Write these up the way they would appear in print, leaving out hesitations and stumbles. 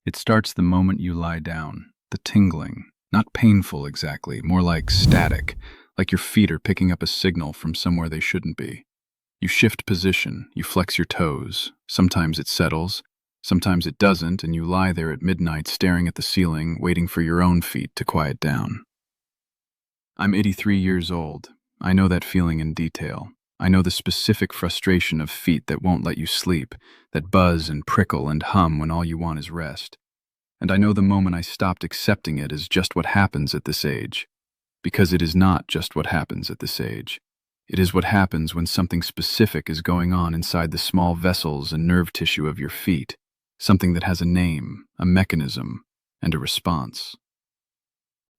It starts the moment you lie down. The tingling. Not painful exactly, more like static, like your feet are picking up a signal from somewhere they shouldn't be. You shift position, you flex your toes. Sometimes it settles, sometimes it doesn't, and you lie there at midnight staring at the ceiling, waiting for your own feet to quiet down. I'm 83 years old. I know that feeling in detail. I know the specific frustration of feet that won't let you sleep, that buzz and prickle and hum when all you want is rest. And I know the moment I stopped accepting it as just what happens at this age. Because it is not just what happens at this age. It is what happens when something specific is going on inside the small vessels and nerve tissue of your feet, something that has a name, a mechanism, and a response.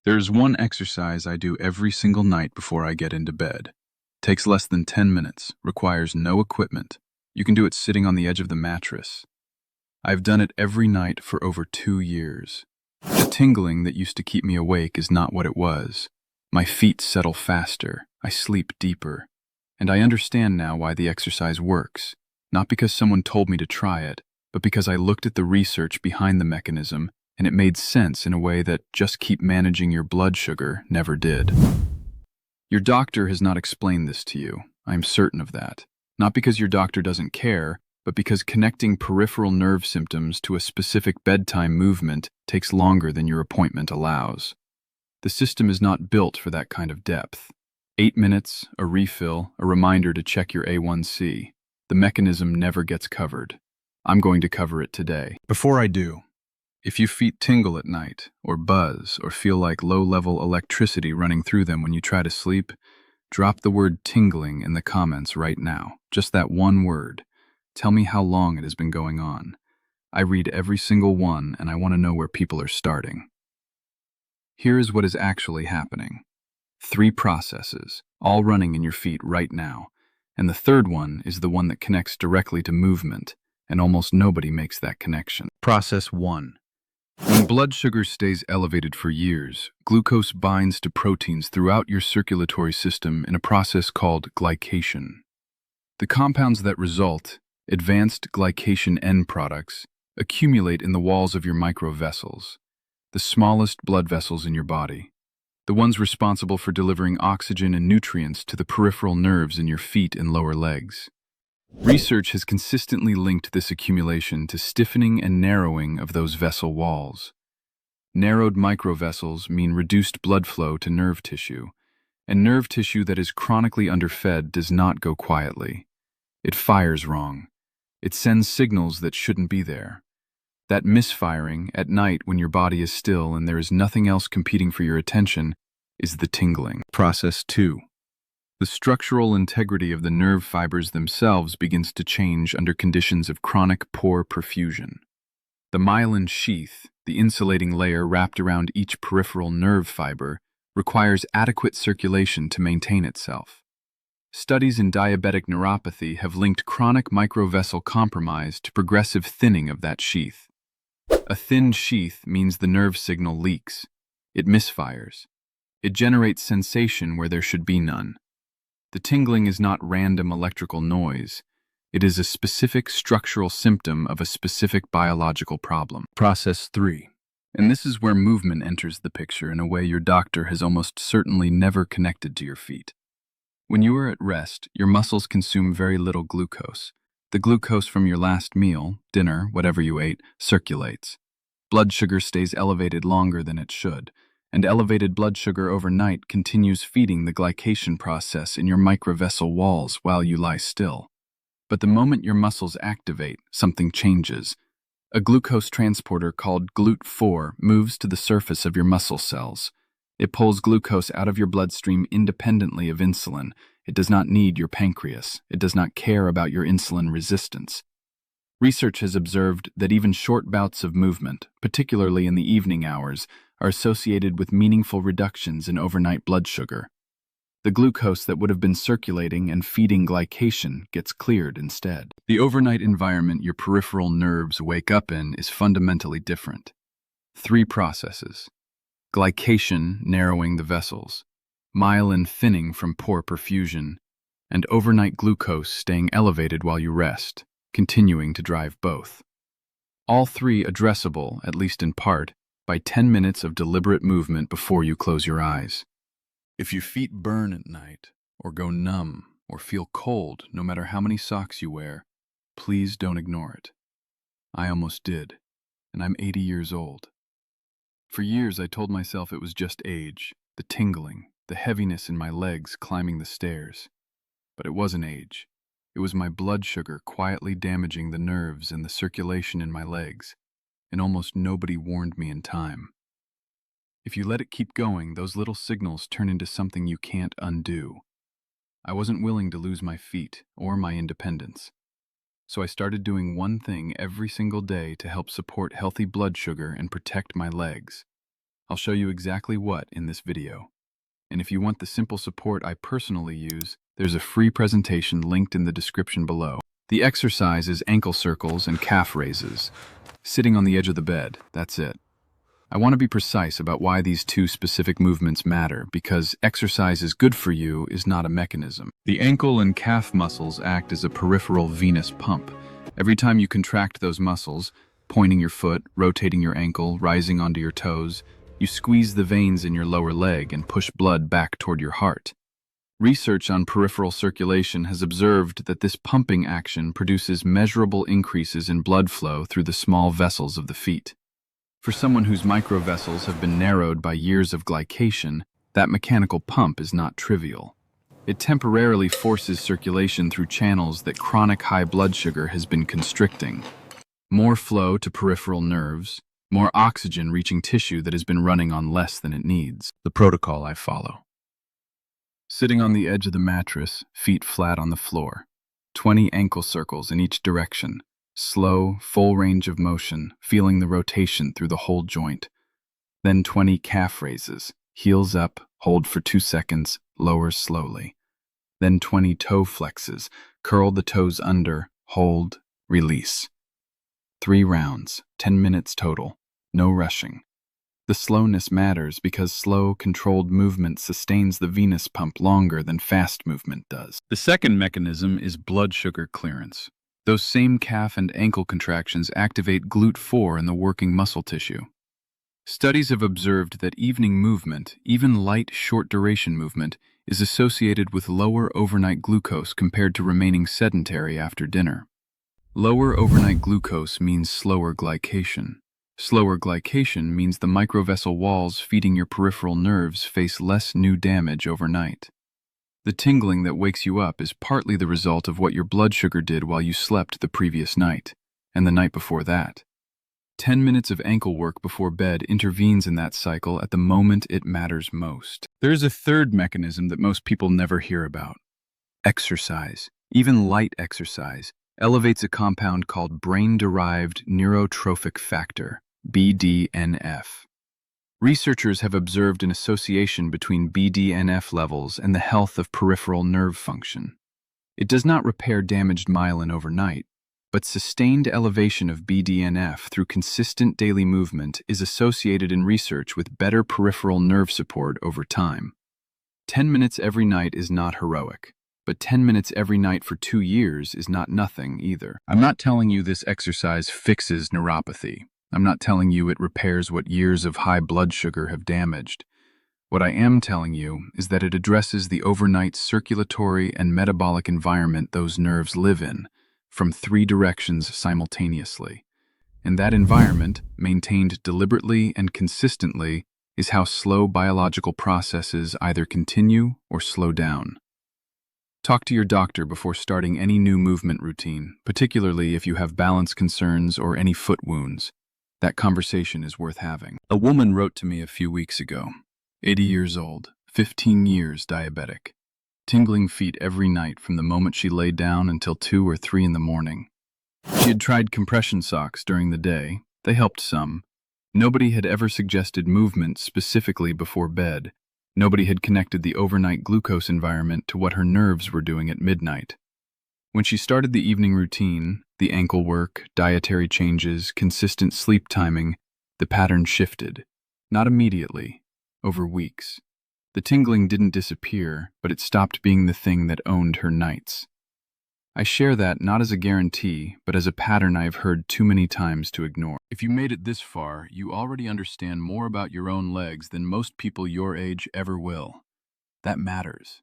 There's one exercise I do every single night before I get into bed. Takes less than 10 minutes, requires no equipment. You can do it sitting on the edge of the mattress. I've done it every night for over 2 years. The tingling that used to keep me awake is not what it was. My feet settle faster, I sleep deeper. And I understand now why the exercise works. Not because someone told me to try it, but because I looked at the research behind the mechanism and it made sense in a way that just keep managing your blood sugar never did. Your doctor has not explained this to you. I am certain of that. Not because your doctor doesn't care, but because connecting peripheral nerve symptoms to a specific bedtime movement takes longer than your appointment allows. The system is not built for that kind of depth. 8 minutes, a refill, a reminder to check your A1C. The mechanism never gets covered. I'm going to cover it today. Before I do, if your feet tingle at night, or buzz, or feel like low-level electricity running through them when you try to sleep, drop the word tingling in the comments right now. Just that one word. Tell me how long it has been going on. I read every single one, and I want to know where people are starting. Here is what is actually happening. 3 processes, all running in your feet right now, and the third one is the one that connects directly to movement, and almost nobody makes that connection. Process 1. When blood sugar stays elevated for years, glucose binds to proteins throughout your circulatory system in a process called glycation. The compounds that result, advanced glycation end products, accumulate in the walls of your microvessels, the smallest blood vessels in your body, the ones responsible for delivering oxygen and nutrients to the peripheral nerves in your feet and lower legs. Research has consistently linked this accumulation to stiffening and narrowing of those vessel walls. Narrowed microvessels mean reduced blood flow to nerve tissue, and nerve tissue that is chronically underfed does not go quietly. It fires wrong. It sends signals that shouldn't be there. That misfiring at night when your body is still and there is nothing else competing for your attention is the tingling. Process 2. The structural integrity of the nerve fibers themselves begins to change under conditions of chronic poor perfusion. The myelin sheath, the insulating layer wrapped around each peripheral nerve fiber, requires adequate circulation to maintain itself. Studies in diabetic neuropathy have linked chronic microvessel compromise to progressive thinning of that sheath. A thin sheath means the nerve signal leaks. It misfires. It generates sensation where there should be none. The tingling is not random electrical noise. It is a specific structural symptom of a specific biological problem. Process 3. And this is where movement enters the picture in a way your doctor has almost certainly never connected to your feet. When you are at rest, your muscles consume very little glucose. The glucose from your last meal, dinner, whatever you ate, circulates. Blood sugar stays elevated longer than it should, and elevated blood sugar overnight continues feeding the glycation process in your microvessel walls while you lie still. But the moment your muscles activate, something changes. A glucose transporter called GLUT4 moves to the surface of your muscle cells. It pulls glucose out of your bloodstream independently of insulin. It does not need your pancreas. It does not care about your insulin resistance. Research has observed that even short bouts of movement, particularly in the evening hours, are associated with meaningful reductions in overnight blood sugar. The glucose that would have been circulating and feeding glycation gets cleared instead. The overnight environment your peripheral nerves wake up in is fundamentally different. 3 processes. Glycation narrowing the vessels, myelin thinning from poor perfusion, and overnight glucose staying elevated while you rest, continuing to drive both. All three addressable, at least in part, by 10 minutes of deliberate movement before you close your eyes. If your feet burn at night, or go numb, or feel cold no matter how many socks you wear, please don't ignore it. I almost did, and I'm 80 years old. For years I told myself it was just age, the tingling, the heaviness in my legs climbing the stairs. But it wasn't age. It was my blood sugar quietly damaging the nerves and the circulation in my legs, and almost nobody warned me in time. If you let it keep going, those little signals turn into something you can't undo. I wasn't willing to lose my feet or my independence. So I started doing one thing every single day to help support healthy blood sugar and protect my legs. I'll show you exactly what in this video. And if you want the simple support I personally use, there's a free presentation linked in the description below. The exercise is ankle circles and calf raises. Sitting on the edge of the bed, that's it. I want to be precise about why these two specific movements matter, because exercise is good for you is not a mechanism. The ankle and calf muscles act as a peripheral venous pump. Every time you contract those muscles, pointing your foot, rotating your ankle, rising onto your toes, you squeeze the veins in your lower leg and push blood back toward your heart. Research on peripheral circulation has observed that this pumping action produces measurable increases in blood flow through the small vessels of the feet. For someone whose microvessels have been narrowed by years of glycation, that mechanical pump is not trivial. It temporarily forces circulation through channels that chronic high blood sugar has been constricting. More flow to peripheral nerves, more oxygen reaching tissue that has been running on less than it needs. The protocol I follow. Sitting on the edge of the mattress, feet flat on the floor. 20 ankle circles in each direction. Slow, full range of motion, feeling the rotation through the whole joint. Then 20 calf raises. Heels up, hold for 2 seconds, lower slowly. Then 20 toe flexes. Curl the toes under, hold, release. 3 rounds, 10 minutes total. No rushing. The slowness matters because slow, controlled movement sustains the venous pump longer than fast movement does. The second mechanism is blood sugar clearance. Those same calf and ankle contractions activate GLUT4 in the working muscle tissue. Studies have observed that evening movement, even light, short-duration movement, is associated with lower overnight glucose compared to remaining sedentary after dinner. Lower overnight glucose means slower glycation. Slower glycation means the microvessel walls feeding your peripheral nerves face less new damage overnight. The tingling that wakes you up is partly the result of what your blood sugar did while you slept the previous night, and the night before that. 10 minutes of ankle work before bed intervenes in that cycle at the moment it matters most. There is a third mechanism that most people never hear about. Exercise, even light exercise, elevates a compound called brain-derived neurotrophic factor, BDNF. Researchers have observed an association between BDNF levels and the health of peripheral nerve function. It does not repair damaged myelin overnight, but sustained elevation of BDNF through consistent daily movement is associated in research with better peripheral nerve support over time. 10 minutes every night is not heroic, but 10 minutes every night for 2 years is not nothing either. I'm not telling you this exercise fixes neuropathy. I'm not telling you it repairs what years of high blood sugar have damaged. What I am telling you is that it addresses the overnight circulatory and metabolic environment those nerves live in, from 3 directions simultaneously. And that environment, maintained deliberately and consistently, is how slow biological processes either continue or slow down. Talk to your doctor before starting any new movement routine, particularly if you have balance concerns or any foot wounds. That conversation is worth having. A woman wrote to me a few weeks ago, 80 years old, 15 years diabetic. Tingling feet every night from the moment she lay down until 2 or 3 in the morning. She had tried compression socks during the day. They helped some. Nobody had ever suggested movement specifically before bed. Nobody had connected the overnight glucose environment to what her nerves were doing at midnight. When she started the evening routine, the ankle work, dietary changes, consistent sleep timing, the pattern shifted. Not immediately, over weeks. The tingling didn't disappear, but it stopped being the thing that owned her nights. I share that not as a guarantee, but as a pattern I have heard too many times to ignore. If you made it this far, you already understand more about your own legs than most people your age ever will. That matters.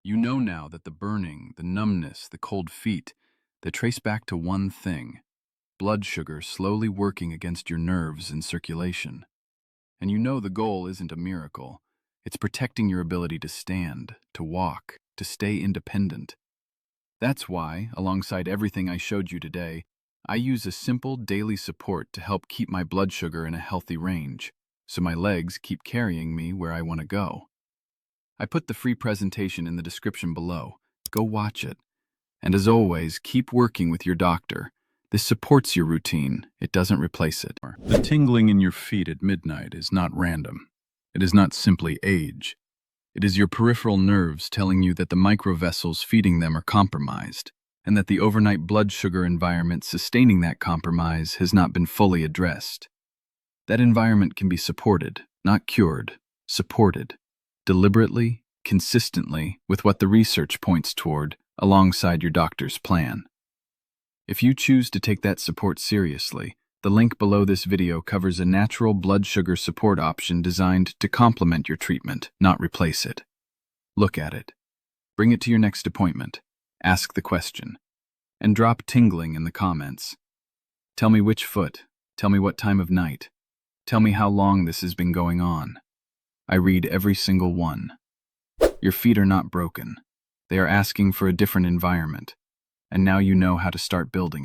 You know now that the burning, the numbness, the cold feet, they trace back to one thing: blood sugar slowly working against your nerves and circulation. And you know the goal isn't a miracle. It's protecting your ability to stand, to walk, to stay independent. That's why, alongside everything I showed you today, I use a simple daily support to help keep my blood sugar in a healthy range, so my legs keep carrying me where I want to go. I put the free presentation in the description below. Go watch it. And as always, keep working with your doctor. This supports your routine. It doesn't replace it. The tingling in your feet at midnight is not random. It is not simply age. It is your peripheral nerves telling you that the microvessels feeding them are compromised, and that the overnight blood sugar environment sustaining that compromise has not been fully addressed. That environment can be supported, not cured, supported, deliberately, consistently, with what the research points toward, alongside your doctor's plan. If you choose to take that support seriously, the link below this video covers a natural blood sugar support option designed to complement your treatment, not replace it. Look at it. Bring it to your next appointment. Ask the question. And drop tingling in the comments. Tell me which foot. Tell me what time of night. Tell me how long this has been going on. I read every single one. Your feet are not broken. They are asking for a different environment. And now you know how to start building it.